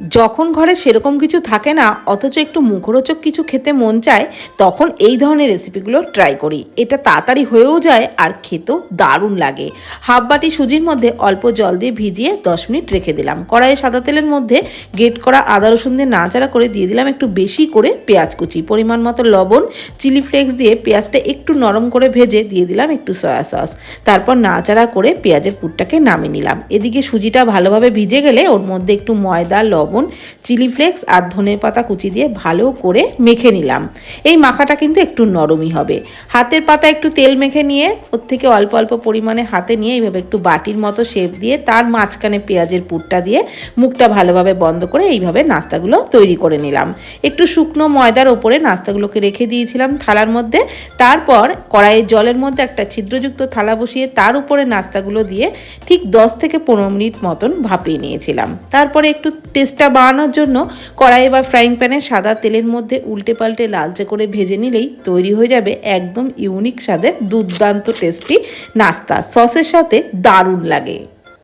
যখন ঘরে সেরকম কিছু থাকে না অথচ একটু মুখরোচক কিছু খেতে মন চায়, তখন এই ধরনের রেসিপিগুলো ট্রাই করি। এটা তাড়াতাড়ি হয়েও যায় আর খেতেও দারুণ লাগে। হাফ বাটি সুজির মধ্যে অল্প জল দিয়ে ভিজিয়ে 10 মিনিট রেখে দিলাম। কড়াইয়ে সাদা তেলের মধ্যে গ্রেট করা আদা রসুন দিয়ে নাড়াচাড়া করে দিয়ে দিলাম একটু বেশি করে পেঁয়াজ কুচি, পরিমাণ মতো লবণ, চিলি ফ্লেক্স দিয়ে পেঁয়াজটা একটু নরম করে ভেজে দিয়ে দিলাম একটু সয়া সস। তারপর নাড়াচাড়া করে পেঁয়াজের পুরটাকে নামিয়ে নিলাম। এদিকে সুজিটা ভালোভাবে ভিজে গেলে ওর মধ্যে একটু ময়দা, লবণ, চিলি ফ্লেক্স আর ধনে পাতা কুচি দিয়ে ভালো করে মেখে নিলাম। এই মাখাটা কিন্তু একটু নরমই হবে। হাতের পাতা একটু তেল মেখে নিয়ে ওর থেকে অল্প অল্প পরিমাণে হাতে নিয়ে এইভাবে একটু বাটির মতো শেপ দিয়ে তার মাঝখানে পেঁয়াজের পুরটা দিয়ে মুখটা ভালোভাবে বন্ধ করে এইভাবে নাস্তাগুলো তৈরি করে নিলাম। একটু শুকনো ময়দার ওপরে নাস্তাগুলোকে রেখে দিয়েছিলাম থালার মধ্যে। তারপর কড়াইয়ের জলের মধ্যে একটা ছিদ্রযুক্ত থালা বসিয়ে তার উপরে নাস্তাগুলো দিয়ে ঠিক 10 থেকে 15 মিনিট মতন ভাপিয়ে নিয়েছিলাম। তারপরে একটু টেস্টটা বাড়ানোর জন্য কড়াই বা ফ্রাইং প্যানে সাদা তেলের মধ্যে উল্টে পাল্টে লালচে করে ভেজে নিলেই তৈরি হয়ে যাবে একদম ইউনিক স্বাদের দুর্দান্ত টেস্টি নাস্তা। সসের সাথে দারুণ লাগে।